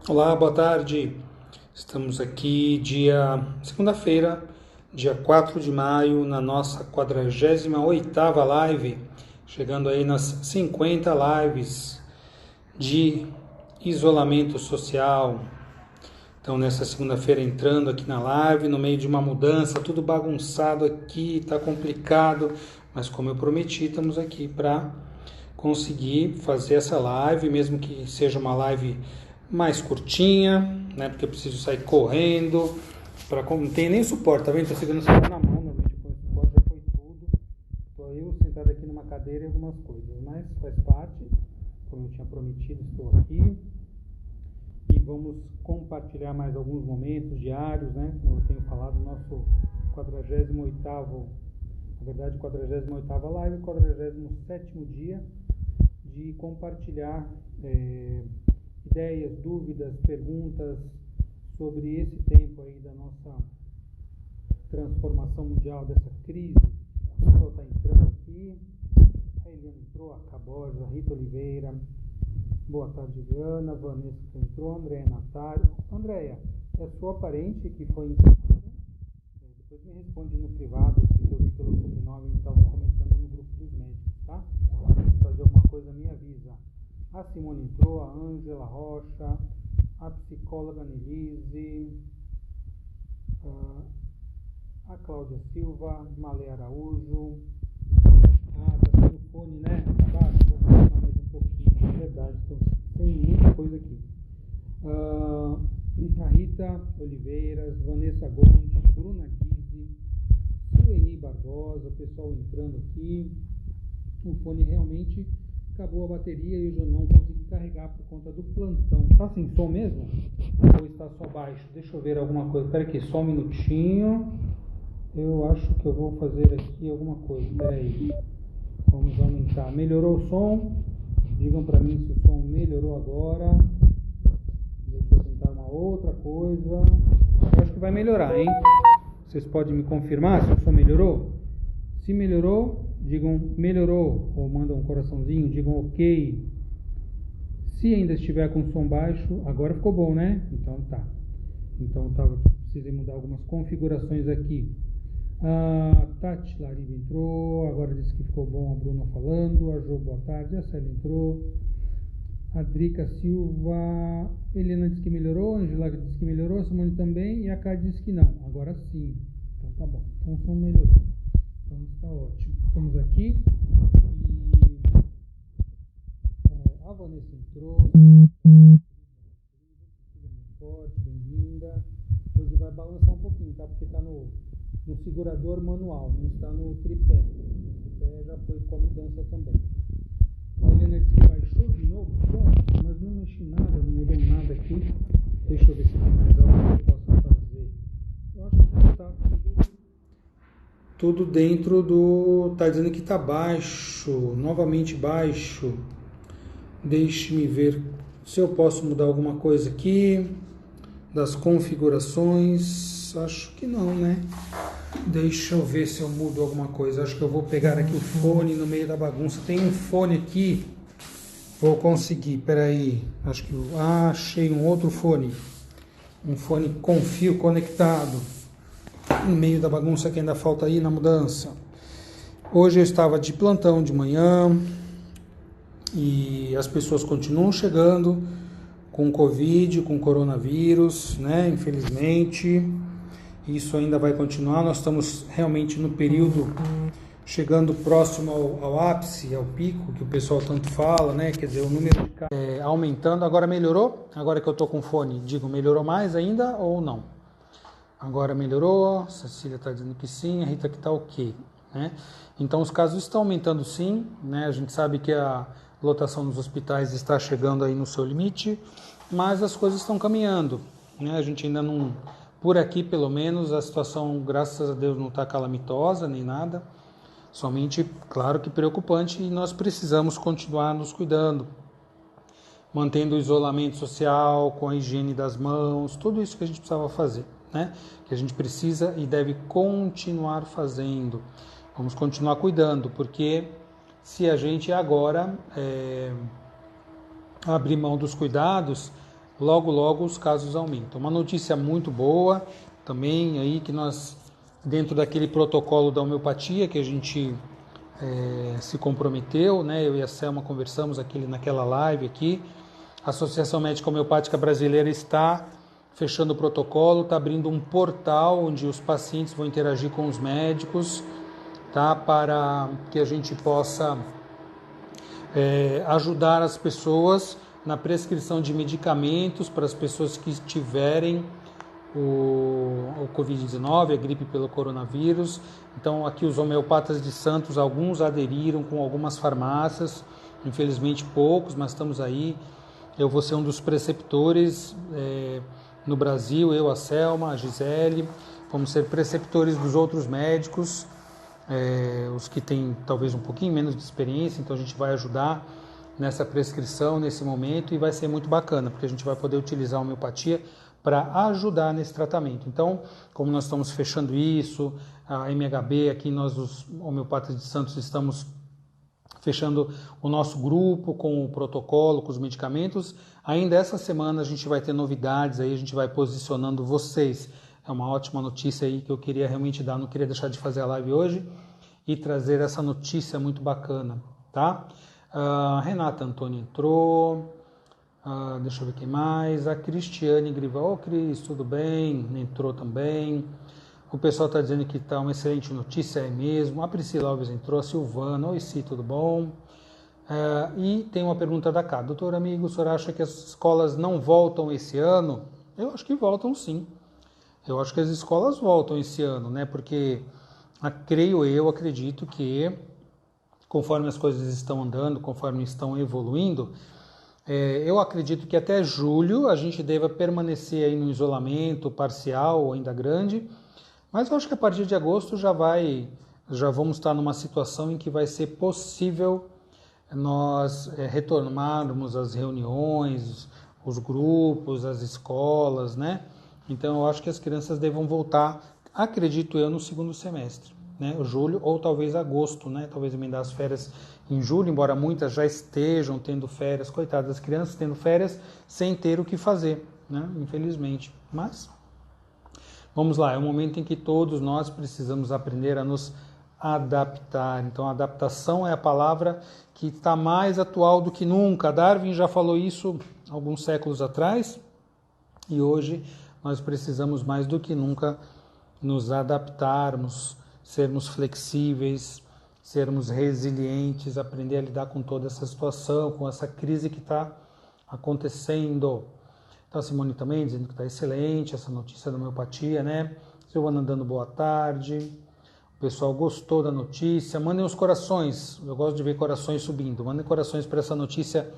Olá, boa tarde. Estamos aqui segunda-feira, dia 4 de maio, na nossa 48ª live, chegando aí nas 50 lives de isolamento social. Então, nessa segunda-feira, entrando aqui na live, no meio de uma mudança, tudo bagunçado aqui, tá complicado, mas como eu prometi, estamos aqui para conseguir fazer essa live, mesmo que seja uma live mais curtinha, né? Porque eu preciso sair correndo, não tem nem suporte, tá vendo? Tô segurando o celular na mão, normalmente põe o suporte, já foi tudo. Tô eu sentado aqui numa cadeira e algumas coisas, mas faz parte, como eu tinha prometido, estou aqui. E vamos compartilhar mais alguns momentos diários, né? Como eu tenho falado, nosso 48º, na verdade 48ª live, 47º dia de compartilhar ideias, dúvidas, perguntas sobre esse tempo aí da nossa transformação mundial, dessa crise. O pessoal está entrando aqui, a Eliana entrou, a Caborja, a Rita Oliveira, boa tarde, Diana, Vanessa que entrou, Andréia Natário. Andréia, é sua parente que foi internada? Depois me responde no privado, porque eu vi pelo sobrenome e estava comentando no grupo dos médicos, tá? Se fazer alguma coisa, me avisa. A Simone entrou, a Ângela Rocha, a psicóloga Nelise, a Cláudia Silva, Malê Araújo. Tá sem o fone, né? Tá baixo? Vou colocar mais um pouquinho, é verdade, tem muita coisa aqui. A Rita Oliveiras, Vanessa Gondi, Bruna Guise, Sueli Barbosa, o pessoal entrando aqui. O fone realmente acabou a bateria e eu já não consegui carregar por conta do plantão. Tá sem som mesmo? Ou está só baixo? Deixa eu ver alguma coisa. Espera aqui, só um minutinho. Eu acho que eu vou fazer aqui alguma coisa. Espera aí. Vamos aumentar. Melhorou o som? Digam para mim se o som melhorou agora. Deixa eu tentar uma outra coisa. Eu acho que vai melhorar, hein? Vocês podem me confirmar se o som melhorou? Se melhorou, digam melhorou, ou mandam um coraçãozinho, digam ok. Se ainda estiver com som baixo, agora ficou bom, né? Então tá. Então precisei mudar algumas configurações aqui. A Tati Lariva entrou, agora disse que ficou bom a Bruna falando. A Jo, boa tarde. A Célia entrou. A Drica Silva, Helena disse que melhorou, a Angela disse que melhorou, a Simone também, e a Kai disse que não. Agora sim. Então tá bom. Então o som melhorou. Então está ótimo. Estamos aqui e a Vanessa entrou. Forte, bem-vinda. Hoje vai balançar um pouquinho, tá? Porque está no segurador manual, não está no tripé. O tripé já foi com a mudança também. A Helena disse que baixou de novo o som, mas não mexi nada, não mudou nada aqui. Deixa eu ver se tem mais algo que eu possa fazer. Eu acho que está tudo dentro do... Está dizendo que está baixo, novamente baixo. Deixe-me ver se eu posso mudar alguma coisa aqui das configurações. Acho que não, né? Deixa eu ver se eu mudo alguma coisa. Acho que eu vou pegar aqui o fone no meio da bagunça. Tem um fone aqui. Vou conseguir. Peraí. Acho que achei um outro fone. Um fone com fio conectado. No meio da bagunça que ainda falta aí na mudança. Hoje eu estava de plantão de manhã. E as pessoas continuam chegando com Covid, com coronavírus, né? Infelizmente. Isso ainda vai continuar, nós estamos realmente no período chegando próximo ao ápice, ao pico, que o pessoal tanto fala, né? Quer dizer, o número de casos aumentando. Agora melhorou? Agora que eu estou com fone, digo, melhorou mais ainda ou não? Agora melhorou, a Cecília está dizendo que sim, a Rita que está ok, né? Então os casos estão aumentando sim, né? A gente sabe que a lotação nos hospitais está chegando aí no seu limite, mas as coisas estão caminhando, né? A gente ainda não... Por aqui, pelo menos, a situação, graças a Deus, não está calamitosa nem nada. Somente, claro que preocupante, e nós precisamos continuar nos cuidando, mantendo o isolamento social, com a higiene das mãos, tudo isso que a gente precisava fazer, né? Que a gente precisa e deve continuar fazendo. Vamos continuar cuidando, porque se a gente agora abrir mão dos cuidados, logo, logo os casos aumentam. Uma notícia muito boa também aí que nós, dentro daquele protocolo da homeopatia que a gente se comprometeu, né? Eu e a Selma conversamos naquela live aqui. A Associação Médica Homeopática Brasileira está fechando o protocolo, está abrindo um portal onde os pacientes vão interagir com os médicos, tá? Para que a gente possa ajudar as pessoas na prescrição de medicamentos para as pessoas que tiverem o Covid-19, a gripe pelo coronavírus. Então aqui os homeopatas de Santos, alguns aderiram com algumas farmácias, infelizmente poucos, mas estamos aí. Eu vou ser um dos preceptores no Brasil, eu, a Selma, a Gisele, vamos ser preceptores dos outros médicos, os que têm talvez um pouquinho menos de experiência, então a gente vai ajudar nessa prescrição, nesse momento, e vai ser muito bacana, porque a gente vai poder utilizar a homeopatia para ajudar nesse tratamento. Então, como nós estamos fechando isso, a MHB, aqui nós, os homeopatas de Santos, estamos fechando o nosso grupo com o protocolo, com os medicamentos. Ainda essa semana a gente vai ter novidades aí, a gente vai posicionando vocês. É uma ótima notícia aí que eu queria realmente dar, não queria deixar de fazer a live hoje e trazer essa notícia muito bacana, tá? Renata Antônio entrou, deixa eu ver quem mais, a Cristiane Grival, Cris, tudo bem? Entrou também. O pessoal está dizendo que está uma excelente notícia, é mesmo. A Priscila Alves entrou, a Silvana, oi sim, tudo bom? E tem uma pergunta da cá. Doutor amigo, o senhor acha que as escolas não voltam esse ano? Eu acho que voltam sim. Eu acho que as escolas voltam esse ano, né? Porque acredito que conforme as coisas estão andando, conforme estão evoluindo, eu acredito que até julho a gente deva permanecer aí no isolamento parcial ou ainda grande. Mas eu acho que a partir de agosto já vamos estar numa situação em que vai ser possível nós retornarmos às reuniões, os grupos, as escolas, né? Então eu acho que as crianças devam voltar, acredito eu, no segundo semestre, né? Julho ou talvez agosto, né? Talvez emendar as férias em julho, embora muitas já estejam tendo férias, coitadas das crianças tendo férias sem ter o que fazer, né? Infelizmente, mas vamos lá, é um momento em que todos nós precisamos aprender a nos adaptar. Então, adaptação é a palavra que está mais atual do que nunca. Darwin já falou isso alguns séculos atrás e hoje nós precisamos mais do que nunca nos adaptarmos, sermos flexíveis, sermos resilientes, aprender a lidar com toda essa situação, com essa crise que está acontecendo. Então, a Simone também dizendo que está excelente essa notícia da homeopatia, né? Silvana dando boa tarde. O pessoal gostou da notícia. Mandem os corações. Eu gosto de ver corações subindo. Mandem corações para essa notícia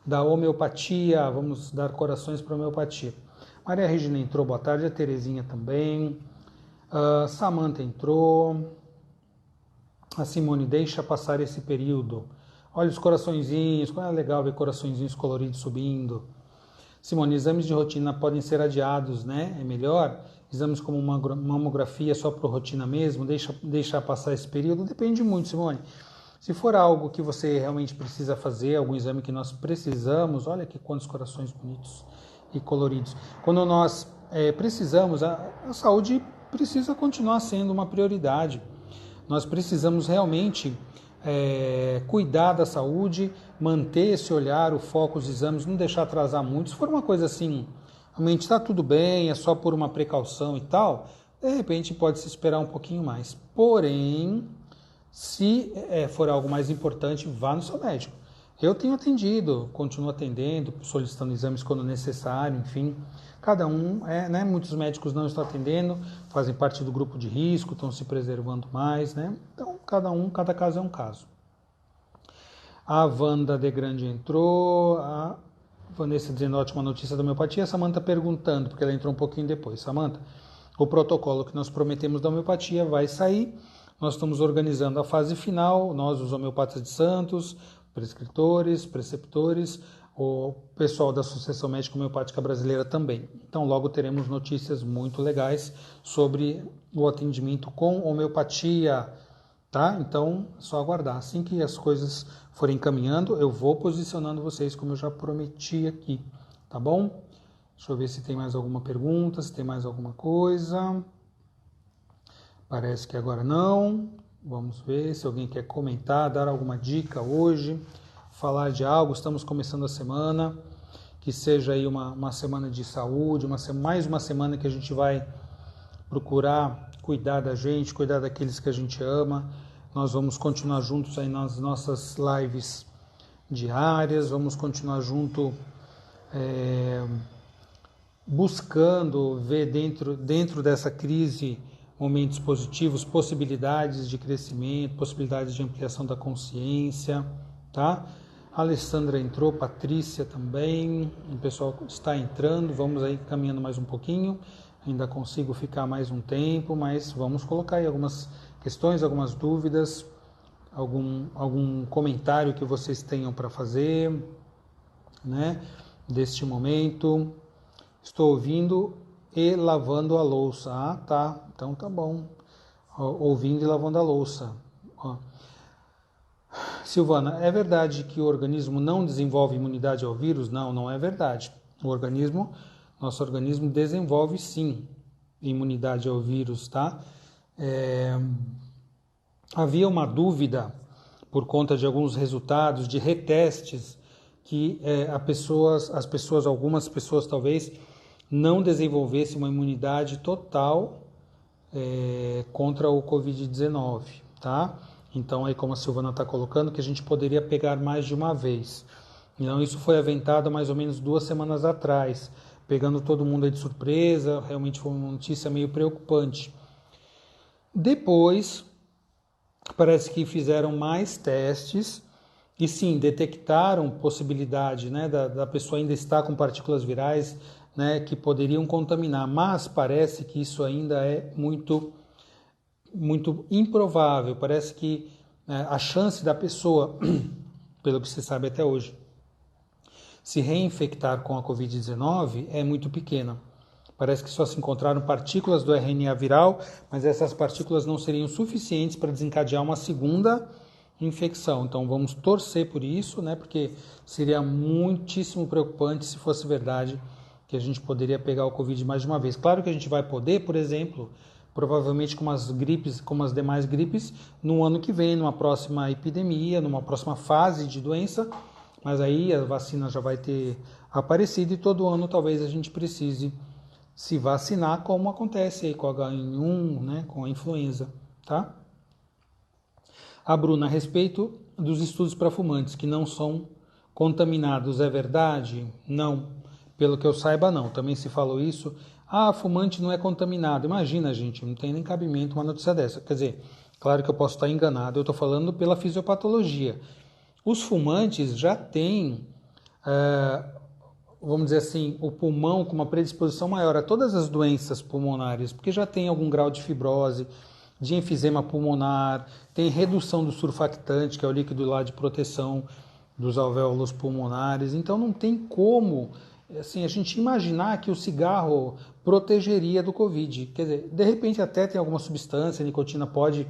da homeopatia. Vamos dar corações para a homeopatia. Maria Regina entrou, boa tarde. A Terezinha também. Samanta entrou. A Simone, deixa passar esse período. Olha os coraçõezinhos. Como é legal ver coraçõezinhos coloridos subindo. Simone, exames de rotina podem ser adiados, né? É melhor? Exames como uma mamografia só por rotina mesmo? Deixar passar esse período? Depende muito, Simone. Se for algo que você realmente precisa fazer, algum exame que nós precisamos, olha aqui quantos corações bonitos e coloridos. Quando nós precisamos, a saúde precisa continuar sendo uma prioridade. Nós precisamos realmente cuidar da saúde, manter esse olhar, o foco, os exames, não deixar atrasar muito. Se for uma coisa assim, realmente está tudo bem, é só por uma precaução e tal, de repente pode se esperar um pouquinho mais. Porém, se for algo mais importante, vá no seu médico. Eu tenho atendido, continuo atendendo, solicitando exames quando necessário, enfim. Cada um, né? Muitos médicos não estão atendendo, fazem parte do grupo de risco, estão se preservando mais, né? Então, cada caso é um caso. A Wanda de Grande entrou, a Vanessa dizendo ótima notícia da homeopatia, a Samanta perguntando, porque ela entrou um pouquinho depois. Samanta, o protocolo que nós prometemos da homeopatia vai sair, nós estamos organizando a fase final, nós, os homeopatas de Santos, prescritores, preceptores, o pessoal da Associação Médica Homeopática Brasileira também. Então, logo teremos notícias muito legais sobre o atendimento com homeopatia, tá? Então, é só aguardar. Assim que as coisas forem caminhando, eu vou posicionando vocês como eu já prometi aqui, tá bom? Deixa eu ver se tem mais alguma pergunta, se tem mais alguma coisa. Parece que agora não. Vamos ver se alguém quer comentar, dar alguma dica hoje, falar de algo. Estamos começando a semana, que seja aí uma semana de saúde, mais uma semana que a gente vai procurar cuidar da gente, cuidar daqueles que a gente ama. Nós vamos continuar juntos aí nas nossas lives diárias, vamos continuar junto buscando ver dentro dessa crise momentos positivos, possibilidades de crescimento, possibilidades de ampliação da consciência, tá? A Alessandra entrou, Patrícia também, o pessoal está entrando, vamos aí caminhando mais um pouquinho, ainda consigo ficar mais um tempo, mas vamos colocar aí algumas questões, algumas dúvidas, algum comentário que vocês tenham para fazer, né, deste momento. Estou ouvindo e lavando a louça. Ah, tá. Então tá bom. Ouvindo e lavando a louça. Silvana, é verdade que o organismo não desenvolve imunidade ao vírus? Não, não é verdade. Nosso organismo desenvolve sim imunidade ao vírus, tá? Havia uma dúvida por conta de alguns resultados de retestes que algumas pessoas talvez não desenvolvesse uma imunidade total contra o Covid-19, tá? Então, aí como a Silvana está colocando, que a gente poderia pegar mais de uma vez. Então, isso foi aventado mais ou menos 2 semanas atrás, pegando todo mundo aí de surpresa, realmente foi uma notícia meio preocupante. Depois, parece que fizeram mais testes e sim, detectaram possibilidade, né, da pessoa ainda estar com partículas virais, né, que poderiam contaminar, mas parece que isso ainda é muito, muito improvável. Parece que a chance da pessoa, pelo que se sabe até hoje, se reinfectar com a Covid-19 é muito pequena. Parece que só se encontraram partículas do RNA viral, mas essas partículas não seriam suficientes para desencadear uma segunda infecção. Então vamos torcer por isso, né? Porque seria muitíssimo preocupante se fosse verdade que a gente poderia pegar o Covid mais de uma vez. Claro que a gente vai poder, por exemplo, provavelmente como as demais gripes, no ano que vem, numa próxima epidemia, numa próxima fase de doença, mas aí a vacina já vai ter aparecido e todo ano talvez a gente precise se vacinar, como acontece aí com a H1N1, né, com a influenza, tá? A Bruna, a respeito dos estudos para fumantes que não são contaminados, é verdade? Não. Pelo que eu saiba, não. Também se falou isso. Ah, fumante não é contaminado. Imagina, gente, não tem nem cabimento uma notícia dessa. Quer dizer, claro que eu posso estar enganado, eu estou falando pela fisiopatologia. Os fumantes já têm, vamos dizer assim, o pulmão com uma predisposição maior a todas as doenças pulmonares, porque já tem algum grau de fibrose, de enfisema pulmonar, tem redução do surfactante, que é o líquido lá de proteção dos alvéolos pulmonares. Então não tem como assim, a gente imaginar que o cigarro protegeria do Covid. Quer dizer, de repente até tem alguma substância, a nicotina pode,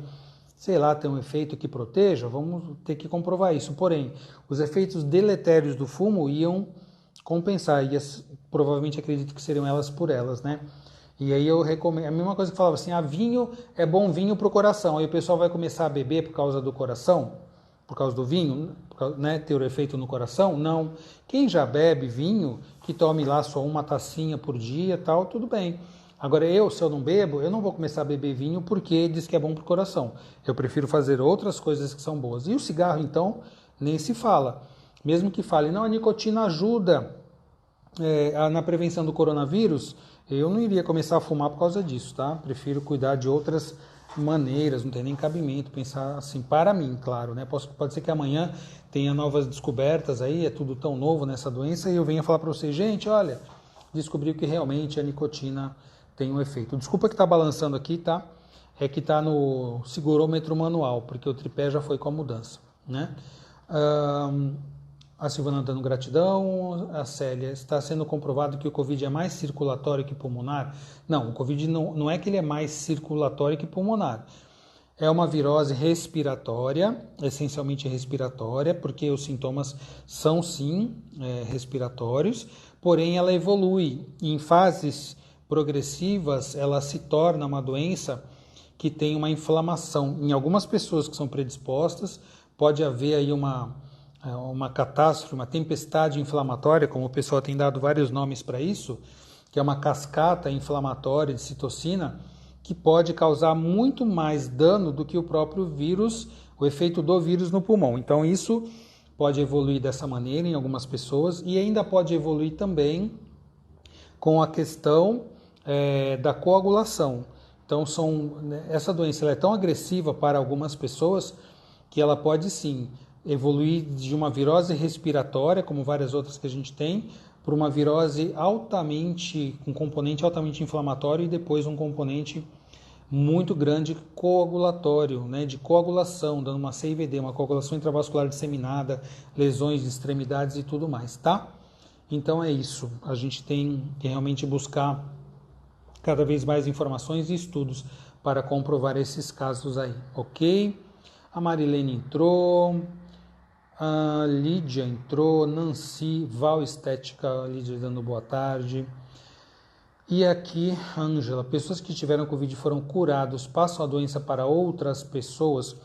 sei lá, ter um efeito que proteja, vamos ter que comprovar isso. Porém, os efeitos deletérios do fumo iam compensar, e provavelmente acredito que seriam elas por elas, né? E aí eu recomendo, a mesma coisa que falava assim, vinho é bom vinho para o coração, aí o pessoal vai começar a beber por causa do coração, por causa do vinho, né, ter o efeito no coração? Não. Quem já bebe vinho, que tome lá só uma tacinha por dia, tal, tudo bem. Agora se eu não bebo, eu não vou começar a beber vinho porque diz que é bom para o coração. Eu prefiro fazer outras coisas que são boas. E o cigarro, então, nem se fala. Mesmo que fale, não, a nicotina ajuda na prevenção do coronavírus, eu não iria começar a fumar por causa disso, tá? Prefiro cuidar de outras maneiras, não tem nem cabimento pensar assim, para mim, claro, né? Pode ser que amanhã tenha novas descobertas aí, é tudo tão novo nessa doença, e eu venha falar para vocês, gente, olha, descobriu que realmente a nicotina tem um efeito. Desculpa que está balançando aqui, tá? É que está no segurômetro manual, porque o tripé já foi com a mudança, né? A Silvana dando gratidão, a Célia, está sendo comprovado que o Covid é mais circulatório que pulmonar? Não, o Covid não é que ele é mais circulatório que pulmonar. É uma virose respiratória, essencialmente respiratória, porque os sintomas são sim respiratórios, porém ela evolui. E em fases progressivas, ela se torna uma doença que tem uma inflamação. Em algumas pessoas que são predispostas, pode haver aí uma catástrofe, uma tempestade inflamatória, como o pessoal tem dado vários nomes para isso, que é uma cascata inflamatória de citocina, que pode causar muito mais dano do que o próprio vírus, o efeito do vírus no pulmão. Então isso pode evoluir dessa maneira em algumas pessoas e ainda pode evoluir também com a questão da coagulação. Então essa doença ela é tão agressiva para algumas pessoas que ela pode sim evoluir de uma virose respiratória, como várias outras que a gente tem, para uma virose com componente altamente inflamatório e depois um componente muito grande coagulatório, né, de coagulação, dando uma CIVD, uma coagulação intravascular disseminada, lesões de extremidades e tudo mais, tá? Então é isso, a gente tem que realmente buscar cada vez mais informações e estudos para comprovar esses casos aí, ok? A Marilene entrou, a Lídia entrou, Nancy, Val Estética, Lídia dando boa tarde. E aqui, Ângela, pessoas que tiveram Covid e foram curados passam a doença para outras pessoas.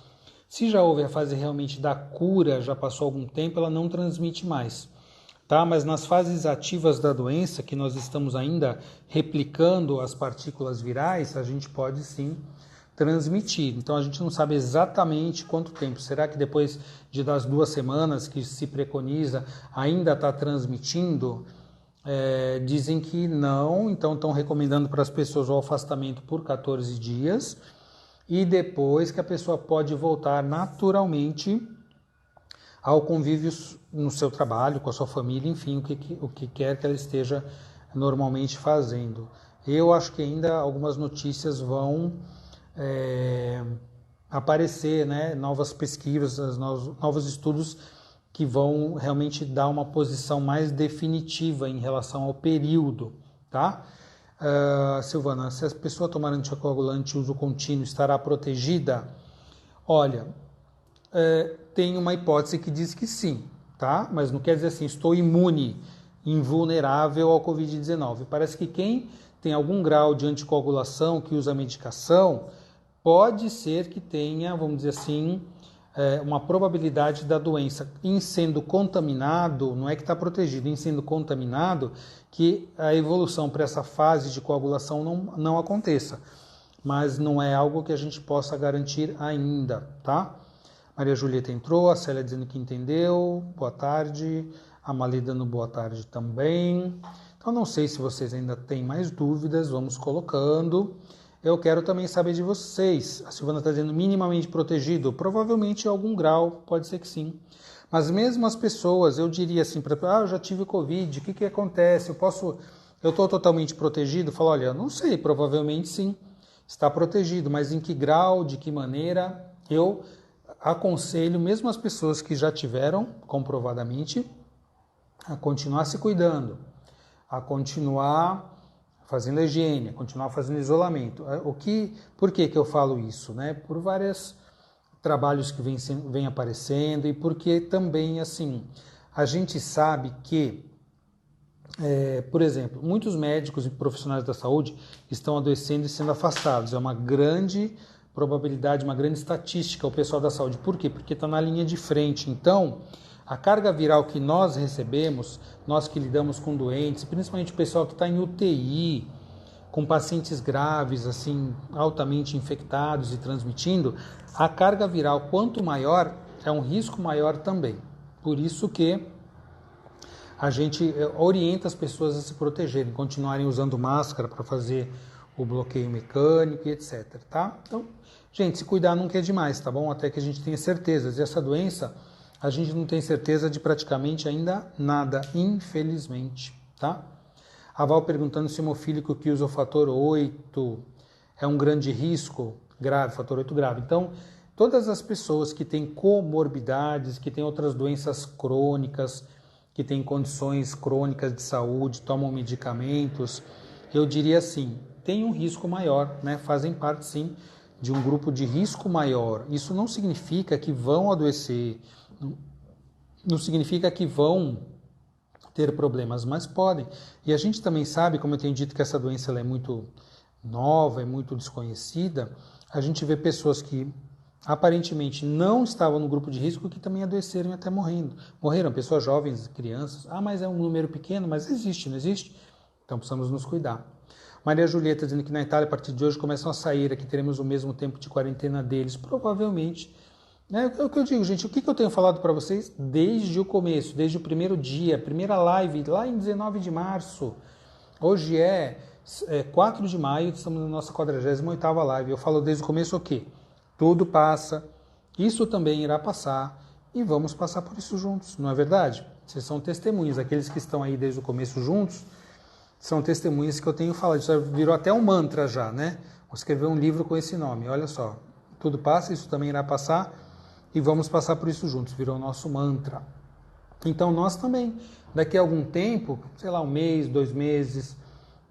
Se já houve a fase realmente da cura, já passou algum tempo, ela não transmite mais. Tá? Mas nas fases ativas da doença, que nós estamos ainda replicando as partículas virais, a gente pode sim transmitir. Então a gente não sabe exatamente quanto tempo. Será que depois das 2 semanas que se preconiza ainda está transmitindo? Dizem que não, então estão recomendando para as pessoas o afastamento por 14 dias e depois que a pessoa pode voltar naturalmente ao convívio no seu trabalho, com a sua família, enfim, o que quer que ela esteja normalmente fazendo. Eu acho que ainda algumas notícias vão aparecer, né? Novas pesquisas, novos estudos que vão realmente dar uma posição mais definitiva em relação ao período, tá? Silvana, se a pessoa tomar anticoagulante uso contínuo, estará protegida? Olha, tem uma hipótese que diz que sim, tá? Mas não quer dizer assim, estou imune, invulnerável ao Covid-19. Parece que quem tem algum grau de anticoagulação, que usa medicação, pode ser que tenha, vamos dizer assim, uma probabilidade da doença, em sendo contaminado, não é que está protegido, em sendo contaminado, que a evolução para essa fase de coagulação não aconteça. Mas não é algo que a gente possa garantir ainda, tá? Maria Julieta entrou, a Célia dizendo que entendeu, boa tarde, a Malê dando boa tarde também. Então não sei se vocês ainda têm mais dúvidas, vamos colocando. Eu quero também saber de vocês. A Silvana está dizendo minimamente protegido. Provavelmente em algum grau, pode ser que sim. Mas mesmo as pessoas, eu diria assim, eu já tive Covid, o que acontece? Eu estou totalmente protegido? Falo, olha, não sei, provavelmente sim, está protegido. Mas em que grau, de que maneira? Eu aconselho mesmo as pessoas que já tiveram, comprovadamente, a continuar se cuidando, a continuar fazendo a higiene, continuar fazendo isolamento. Por que eu falo isso? Né? Por vários trabalhos que vêm aparecendo e porque também, assim, a gente sabe que, por exemplo, muitos médicos e profissionais da saúde estão adoecendo e sendo afastados. É uma grande probabilidade, uma grande estatística o pessoal da saúde. Por quê? Porque está na linha de frente. Então, a carga viral que nós recebemos, nós que lidamos com doentes, principalmente o pessoal que está em UTI, com pacientes graves, assim, altamente infectados e transmitindo, a carga viral, quanto maior, é um risco maior também. Por isso que a gente orienta as pessoas a se protegerem, continuarem usando máscara para fazer o bloqueio mecânico e etc, tá? Então, gente, se cuidar nunca é demais, tá bom? Até que a gente tenha certezas. E essa doença, a gente não tem certeza de praticamente ainda nada, infelizmente, tá? A Val perguntando se hemofílico que usa o fator 8 é um grande risco, grave, fator 8 grave. Então, todas as pessoas que têm comorbidades, que têm outras doenças crônicas, que têm condições crônicas de saúde, tomam medicamentos, eu diria assim, tem um risco maior, né? Fazem parte sim de um grupo de risco maior. Isso não significa que vão adoecer, não significa que vão ter problemas, mas podem. E a gente também sabe, como eu tenho dito que essa doença ela é muito nova, é muito desconhecida, a gente vê pessoas que aparentemente não estavam no grupo de risco que também adoeceram e até morreram, pessoas jovens, crianças. Ah, mas é um número pequeno, mas existe, não existe? Então precisamos nos cuidar. Maria Julieta dizendo que na Itália, a partir de hoje, começam a sair, aqui teremos o mesmo tempo de quarentena deles, provavelmente. É o que eu digo, gente, o que eu tenho falado para vocês desde o começo, desde o primeiro dia, primeira live, lá em 19 de março. Hoje é 4 de maio, estamos na nossa 48ª live. Eu falo desde o começo o quê? Tudo passa, isso também irá passar e vamos passar por isso juntos, não é verdade? Vocês são testemunhas, aqueles que estão aí desde o começo juntos, são testemunhas que eu tenho falado. Isso virou até um mantra já, né? Vou escrever um livro com esse nome, olha só. Tudo passa, isso também irá passar e vamos passar por isso juntos, virou o nosso mantra. Então nós também, daqui a algum tempo, sei lá, 1 mês, 2 meses,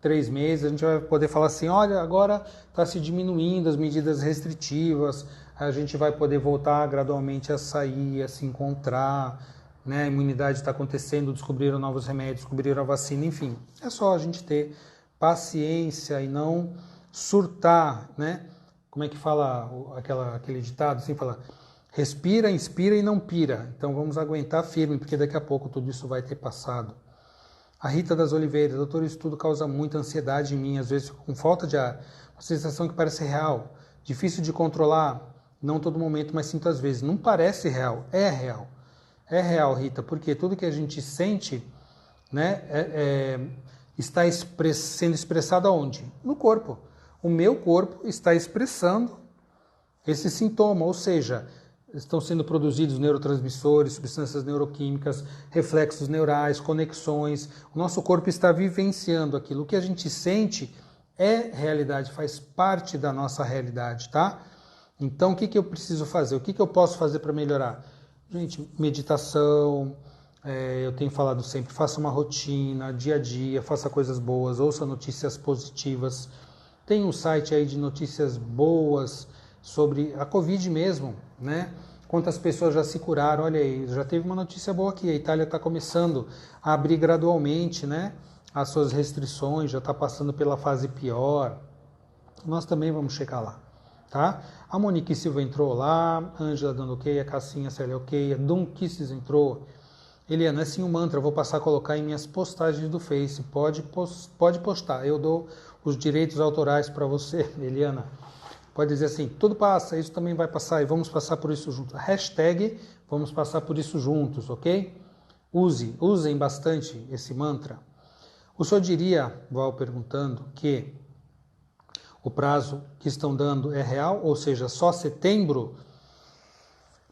3 meses, a gente vai poder falar assim, olha, agora está se diminuindo as medidas restritivas, a gente vai poder voltar gradualmente a sair, a se encontrar, né? A imunidade está acontecendo, descobriram novos remédios, descobriram a vacina, enfim. É só a gente ter paciência e não surtar, né? Como é que fala aquele ditado? Assim, fala, respira, inspira e não pira. Então vamos aguentar firme, porque daqui a pouco tudo isso vai ter passado. A Rita das Oliveiras, doutor, isso tudo causa muita ansiedade em mim, às vezes com falta de ar, uma sensação que parece real, difícil de controlar, não todo momento, mas sinto às vezes. Não parece real, é real. É real, Rita, porque tudo que a gente sente, né, está sendo expressado aonde? No corpo. O meu corpo está expressando esse sintoma, ou seja, estão sendo produzidos neurotransmissores, substâncias neuroquímicas, reflexos neurais, conexões. O nosso corpo está vivenciando aquilo. O que a gente sente é realidade, faz parte da nossa realidade, tá? Então, o que eu preciso fazer? O que eu posso fazer para melhorar? Gente, meditação, eu tenho falado sempre, faça uma rotina, dia a dia, faça coisas boas, ouça notícias positivas. Tem um site aí de notícias boas sobre a Covid mesmo, né? Quantas pessoas já se curaram, olha aí, já teve uma notícia boa aqui, a Itália está começando a abrir gradualmente, né? As suas restrições, já está passando pela fase pior. Nós também vamos chegar lá. Tá? A Monique Silva entrou lá, Ângela dando ok, a Cassinha Célia ok, a Dum Kisses entrou. Eliana, é sim um mantra, eu vou passar a colocar em minhas postagens do Face. Pode postar, eu dou os direitos autorais para você, Eliana. Pode dizer assim, tudo passa, isso também vai passar e vamos passar por isso juntos. Hashtag vamos passar por isso juntos, ok? Usem bastante esse mantra. O senhor diria, Val perguntando, que o prazo que estão dando é real, ou seja, só setembro?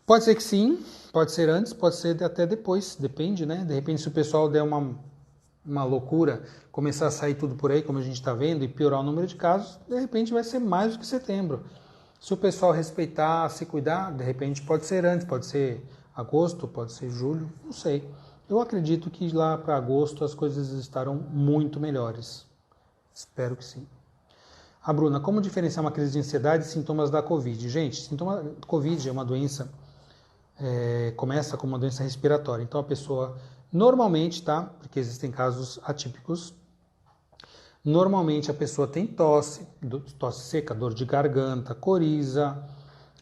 Pode ser que sim, pode ser antes, pode ser até depois, depende, né? De repente, se o pessoal der uma loucura, começar a sair tudo por aí, como a gente está vendo, e piorar o número de casos, de repente vai ser mais do que setembro. Se o pessoal respeitar, se cuidar, de repente pode ser antes, pode ser agosto, pode ser julho, não sei. Eu acredito que lá para agosto as coisas estarão muito melhores. Espero que sim. A Bruna, como diferenciar uma crise de ansiedade e sintomas da Covid? Gente, sintoma Covid é uma doença, começa como uma doença respiratória. Então a pessoa, normalmente, tá? Porque existem casos atípicos, normalmente a pessoa tem tosse seca, dor de garganta, coriza,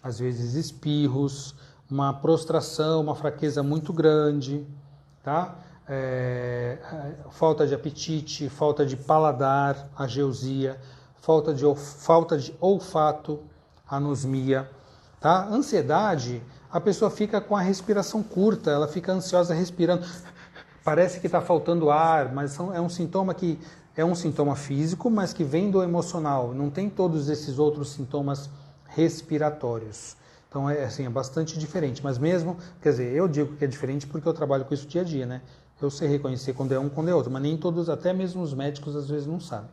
às vezes espirros, uma prostração, uma fraqueza muito grande, tá? Falta de apetite, falta de paladar, ageusia, falta de olfato, anosmia, tá? Ansiedade, a pessoa fica com a respiração curta, ela fica ansiosa respirando, parece que está faltando ar, mas é um sintoma que é um sintoma físico, mas que vem do emocional, não tem todos esses outros sintomas respiratórios. Então é bastante diferente, mas mesmo, quer dizer, eu digo que é diferente porque eu trabalho com isso dia a dia, né? Eu sei reconhecer quando é um, quando é outro, mas nem todos, até mesmo os médicos às vezes não sabem.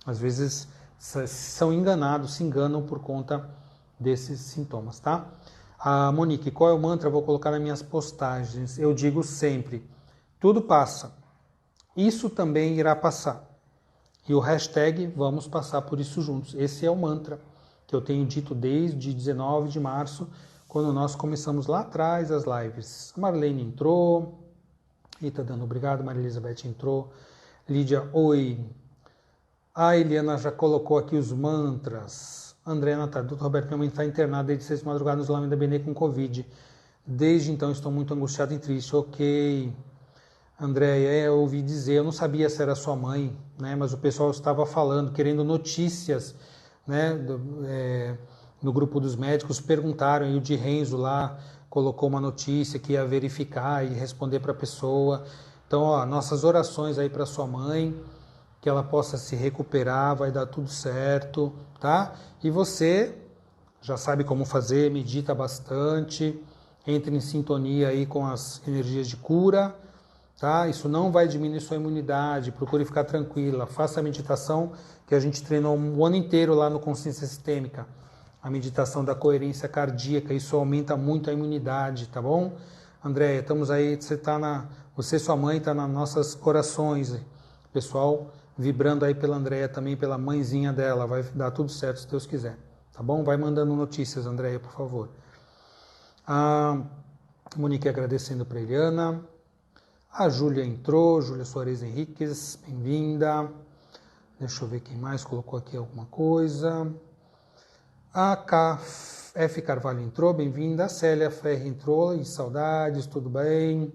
Às vezes são enganados, se enganam por conta desses sintomas, tá? A Monique, qual é o mantra? Eu vou colocar nas minhas postagens. Eu digo sempre, tudo passa. Isso também irá passar. E o hashtag vamos passar por isso juntos. Esse é o mantra que eu tenho dito desde 19 de março, quando nós começamos lá atrás as lives. A Marlene entrou, Rita dando obrigado, Maria Elizabeth entrou. Lídia, oi. A Eliana já colocou aqui os mantras. André Natália, doutor Roberto, minha mãe está internada desde 6 de madrugada no isolamento da BN com Covid. Desde então estou muito angustiado e triste. Ok. André, eu ouvi dizer, eu não sabia se era sua mãe, né? Mas o pessoal estava falando, querendo notícias, né? No grupo dos médicos, perguntaram, e o Di Renzo lá colocou uma notícia que ia verificar e responder para a pessoa. Então, ó, nossas orações aí para sua mãe, que ela possa se recuperar, vai dar tudo certo, tá? E você já sabe como fazer, medita bastante, entre em sintonia aí com as energias de cura, tá? Isso não vai diminuir sua imunidade, procure ficar tranquila, faça a meditação que a gente treinou um ano inteiro lá no Consciência Sistêmica, a meditação da coerência cardíaca, isso aumenta muito a imunidade, tá bom? Andréia, estamos aí, você e sua mãe tá nas nossas orações, pessoal, vibrando aí pela Andréia também, pela mãezinha dela, vai dar tudo certo se Deus quiser, tá bom? Vai mandando notícias, Andréia, por favor. A Monique agradecendo para a Eliana. A Júlia entrou, Júlia Soares Henriques, bem-vinda. Deixa eu ver quem mais colocou aqui alguma coisa. A KF Carvalho entrou, bem-vinda. A Célia Ferre entrou, e saudades, tudo bem.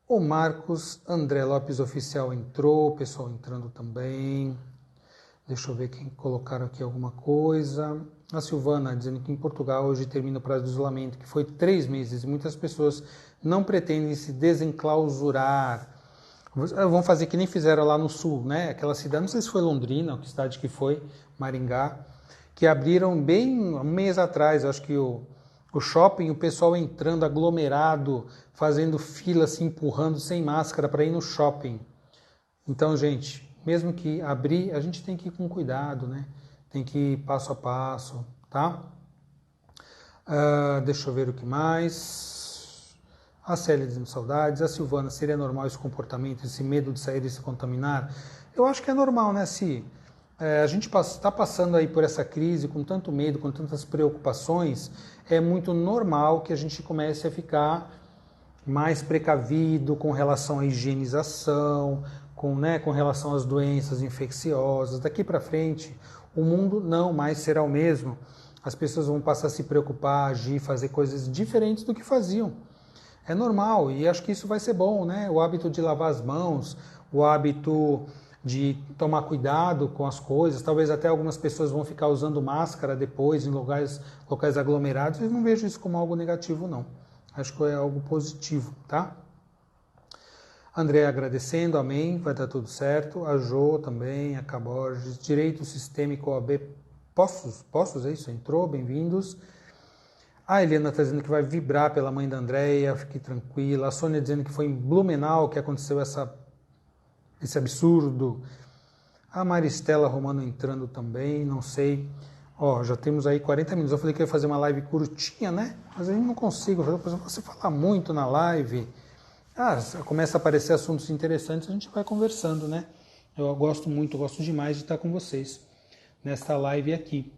O Marcos André Lopes Oficial entrou, o pessoal entrando também. Deixa eu ver quem colocaram aqui alguma coisa. A Silvana dizendo que em Portugal hoje termina o prazo de isolamento, que foi 3 meses, e muitas pessoas não pretendem se desenclausurar. Vão fazer que nem fizeram lá no sul, né? Aquela cidade, não sei se foi Londrina, ou que cidade que foi, Maringá, que abriram bem um mês atrás, acho que o shopping, o pessoal entrando aglomerado, fazendo fila, se empurrando sem máscara para ir no shopping. Então, gente, mesmo que abrir, a gente tem que ir com cuidado, né? Tem que ir passo a passo, tá? Deixa eu ver o que mais. A Célia dizendo saudades. A Silvana, seria normal esse comportamento, esse medo de sair e se contaminar? Eu acho que é normal, né, Si? A gente está passando aí por essa crise com tanto medo, com tantas preocupações, é muito normal que a gente comece a ficar mais precavido com relação à higienização, com relação às doenças infecciosas. Daqui para frente, o mundo não mais será o mesmo. As pessoas vão passar a se preocupar, agir, fazer coisas diferentes do que faziam. É normal e acho que isso vai ser bom, né? O hábito de lavar as mãos, o hábito de tomar cuidado com as coisas. Talvez até algumas pessoas vão ficar usando máscara depois em locais aglomerados. Eu não vejo isso como algo negativo, não. Acho que é algo positivo, tá? André agradecendo, amém, vai dar tudo certo. A Jo também, a Caborges, Direito Sistêmico OAB Poços, é isso? Entrou, bem-vindos. A Helena está dizendo que vai vibrar pela mãe da Andréia, fique tranquila. A Sônia dizendo que foi em Blumenau que aconteceu esse absurdo. A Maristela Romano entrando também, não sei. Ó, já temos aí 40 minutos. Eu falei que ia fazer uma live curtinha, né? Mas eu não consigo. Você fala muito na live. Começa a aparecer assuntos interessantes, a gente vai conversando, né? Eu gosto demais de estar com vocês nesta live aqui.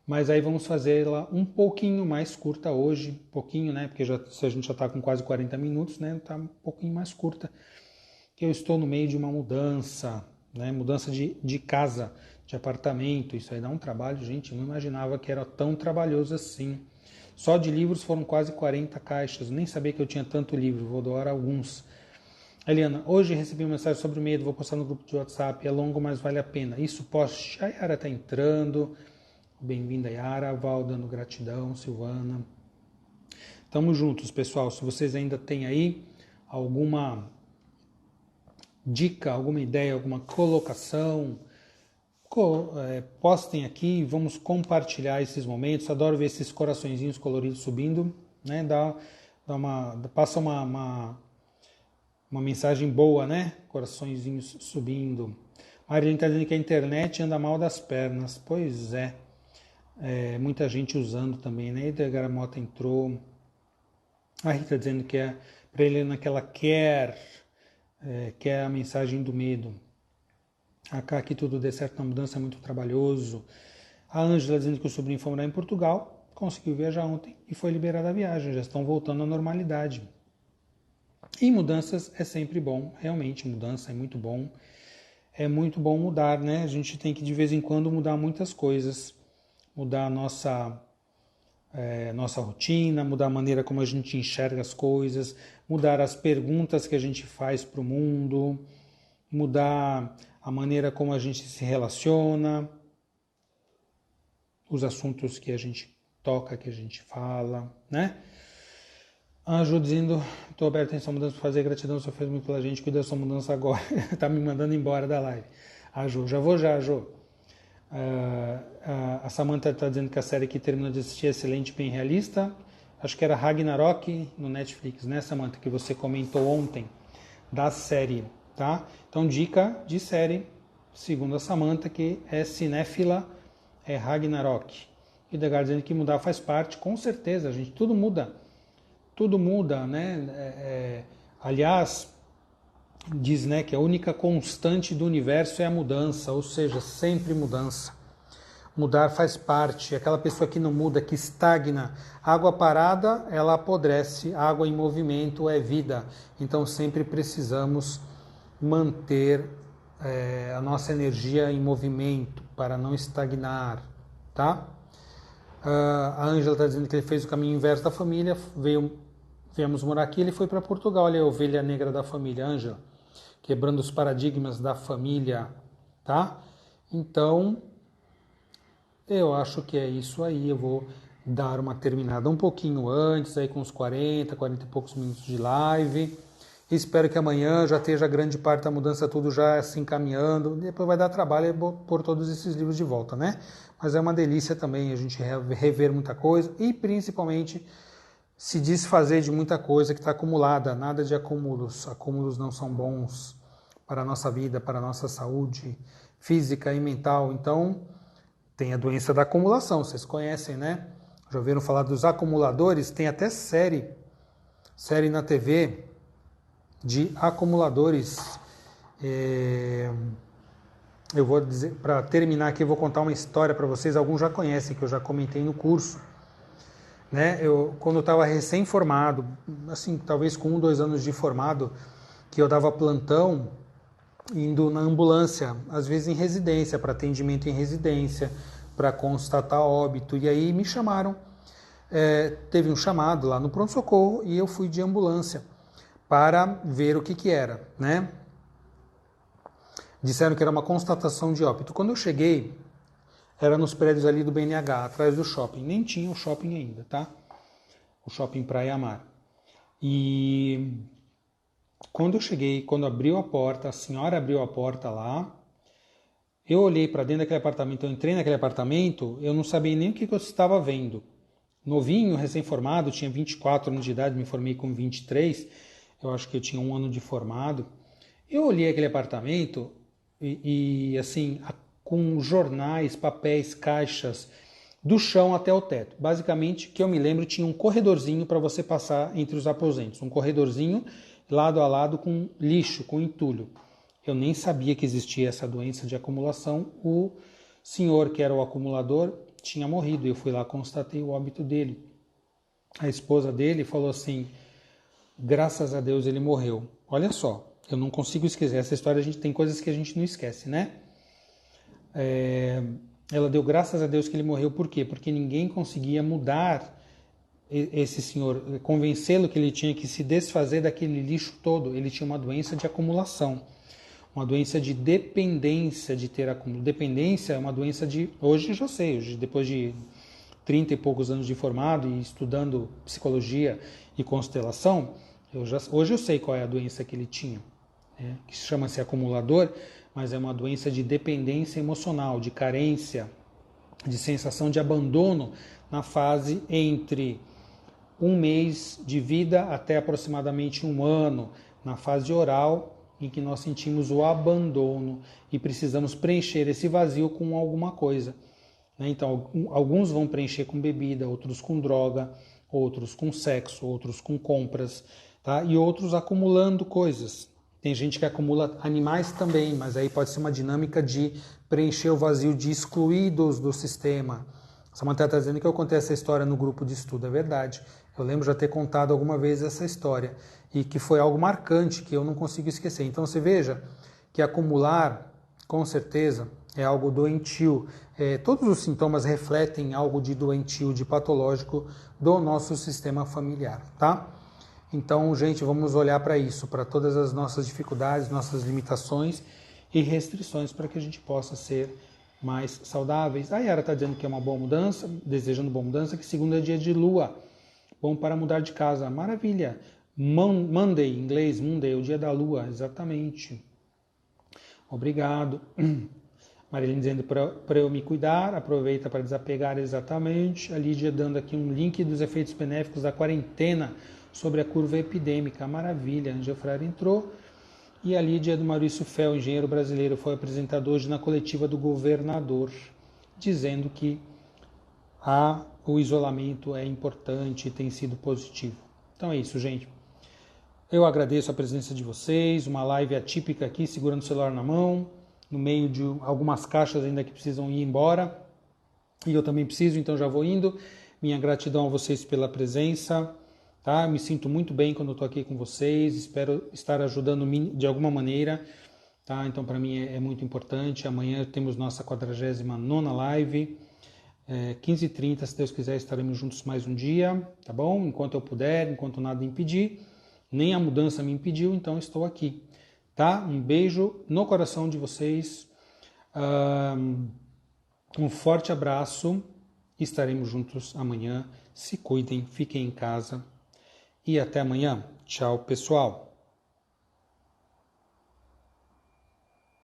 Mas aí vamos fazer ela um pouquinho mais curta hoje, pouquinho, né? Porque se a gente já está com quase 40 minutos, né? Está um pouquinho mais curta. Que eu estou no meio de uma mudança, né? Mudança de casa, de apartamento. Isso aí dá um trabalho, gente. Eu não imaginava que era tão trabalhoso assim. Só de livros foram quase 40 caixas. Nem sabia que eu tinha tanto livro. Vou doar alguns. Eliana, hoje recebi uma mensagem sobre o medo. Vou postar no grupo de WhatsApp. É longo, mas vale a pena. Isso poste. A Yara está entrando. Bem-vinda, Yara. Val dando gratidão. Silvana. Tamo juntos, pessoal. Se vocês ainda têm aí alguma dica, alguma ideia, alguma colocação, postem aqui, vamos compartilhar esses momentos. Adoro ver esses coraçõezinhos coloridos subindo, né? Passa uma mensagem boa, né? Coraçõezinhos subindo. Marilene está dizendo que a internet anda mal das pernas. Pois é. Muita gente usando também, né? Edgar Mota entrou. A Rita dizendo que é para Helena que ela quer a mensagem do medo. Acá que tudo dê certo na mudança é muito trabalhoso. A Ângela dizendo que o sobrinho foi morar em Portugal, conseguiu viajar ontem e foi liberada a viagem, já estão voltando à normalidade. E mudanças é sempre bom, realmente, mudança é muito bom. É muito bom mudar, né? A gente tem que de vez em quando mudar muitas coisas, mudar a nossa rotina, mudar a maneira como a gente enxerga as coisas, mudar as perguntas que a gente faz para o mundo, mudar a maneira como a gente se relaciona, os assuntos que a gente toca, que a gente fala, né? Anjo dizendo, estou aberto em sua mudança para fazer, gratidão, você fez muito pela gente, cuida da sua mudança agora. Tá me mandando embora da live. A Jo, já vou já, Jo. A Samantha está dizendo que a série que terminou de assistir é excelente, bem realista. Acho que era Ragnarok no Netflix, né, Samantha, que você comentou ontem, da série, tá? Então, dica de série, segundo a Samantha, que é cinéfila, é Ragnarok. E Degar dizendo que mudar faz parte, com certeza, gente, tudo muda. Tudo muda, né? Aliás, diz, né, que a única constante do universo é a mudança, ou seja, sempre mudança. Mudar faz parte. Aquela pessoa que não muda, que estagna, água parada, ela apodrece. Água em movimento é vida. Então sempre precisamos manter a nossa energia em movimento para não estagnar, tá? A Ângela está dizendo que ele fez o caminho inverso da família, viemos morar aqui, ele foi para Portugal, olha a ovelha negra da família, Ângela, quebrando os paradigmas da família, tá? Então, eu acho que é isso aí, eu vou dar uma terminada um pouquinho antes, aí com uns 40 e poucos minutos de live. Espero que amanhã já esteja grande parte da mudança tudo já se encaminhando. Depois vai dar trabalho pôr todos esses livros de volta, né? Mas é uma delícia também a gente rever muita coisa e principalmente se desfazer de muita coisa que está acumulada. Nada de acúmulos. Acúmulos não são bons para a nossa vida, para a nossa saúde física e mental. Então, tem a doença da acumulação, vocês conhecem, né? Já ouviram falar dos acumuladores? Tem até série na TV de acumuladores. Eu vou dizer, para terminar aqui, eu vou contar uma história para vocês. Alguns já conhecem, que eu já comentei no curso. Né? Quando eu estava recém-formado, assim, talvez com 2 anos de formado, que eu dava plantão, indo na ambulância, às vezes em residência, para atendimento em residência, para constatar óbito. E aí me chamaram, teve um chamado lá no pronto-socorro e eu fui de ambulância para ver o que era, né? Disseram que era uma constatação de óbito. Quando eu cheguei, era nos prédios ali do BNH, atrás do shopping. Nem tinha o shopping ainda, tá? O shopping Praia Mar. E quando eu cheguei, quando abriu a porta, a senhora abriu a porta lá, eu olhei para dentro daquele apartamento, eu entrei naquele apartamento, eu não sabia nem o que eu estava vendo. Novinho, recém-formado, tinha 24 anos de idade, me formei com 23, eu acho que eu tinha 1 ano de formado. Eu olhei aquele apartamento e assim, com jornais, papéis, caixas, do chão até o teto. Basicamente, que eu me lembro, tinha um corredorzinho para você passar entre os aposentos. Um corredorzinho lado a lado com lixo, com entulho. Eu nem sabia que existia essa doença de acumulação. O senhor, que era o acumulador, tinha morrido. Eu fui lá, constatei o óbito dele. A esposa dele falou assim, graças a Deus ele morreu. Olha só, eu não consigo esquecer. Essa história, tem coisas que a gente não esquece, né? Ela deu graças a Deus que ele morreu. Por quê? Porque ninguém conseguia mudar esse senhor, convencê-lo que ele tinha que se desfazer daquele lixo todo. Ele tinha uma doença de acumulação, uma doença de dependência de ter acúmulo. Dependência é uma doença de... Hoje eu já sei, hoje, depois de 30 e poucos anos de formado e estudando psicologia e constelação, hoje eu sei qual é a doença que ele tinha, né? Que chama-se acumulador, mas é uma doença de dependência emocional, de carência, de sensação de abandono na fase entre 1 mês de vida até aproximadamente 1 ano, na fase oral, em que nós sentimos o abandono e precisamos preencher esse vazio com alguma coisa. Então, alguns vão preencher com bebida, outros com droga, outros com sexo, outros com compras, tá? E outros acumulando coisas. Tem gente que acumula animais também, mas aí pode ser uma dinâmica de preencher o vazio, de excluídos do sistema. Samantha está dizendo que eu contei essa história no grupo de estudo, é verdade. Eu lembro já ter contado alguma vez essa história. e que foi algo marcante, que eu não consigo esquecer. Então você veja que acumular, com certeza, é algo doentio. Todos os sintomas refletem algo de doentio, de patológico do nosso sistema familiar, tá? Então, gente, vamos olhar para isso, para todas as nossas dificuldades, nossas limitações e restrições para que a gente possa ser mais saudáveis. A Yara está dizendo que é uma boa mudança, desejando boa mudança, que segunda é dia de lua, bom para mudar de casa. Maravilha! Monday, em inglês, Monday, o dia da lua, exatamente. Obrigado. Marilene dizendo para eu me cuidar, aproveita para desapegar, exatamente. A Lídia dando aqui um link dos efeitos benéficos da quarentena sobre a curva epidêmica. Maravilha, a Angel Freire entrou. E a Lídia do Maurício Fel, engenheiro brasileiro, foi apresentado hoje na coletiva do governador, dizendo que o isolamento é importante e tem sido positivo. Então é isso, gente. Eu agradeço a presença de vocês, uma live atípica aqui, segurando o celular na mão, no meio de algumas caixas ainda que precisam ir embora, e eu também preciso, então já vou indo. Minha gratidão a vocês pela presença, tá? Me sinto muito bem quando eu estou aqui com vocês, espero estar ajudando de alguma maneira, tá? Então para mim é muito importante. Amanhã temos nossa 49ª live, 15h30, se Deus quiser, estaremos juntos mais um dia, tá bom? Enquanto eu puder, enquanto nada impedir. Nem a mudança me impediu, então estou aqui, tá? Um beijo no coração de vocês, um forte abraço, estaremos juntos amanhã. Se cuidem, fiquem em casa e até amanhã. Tchau, pessoal!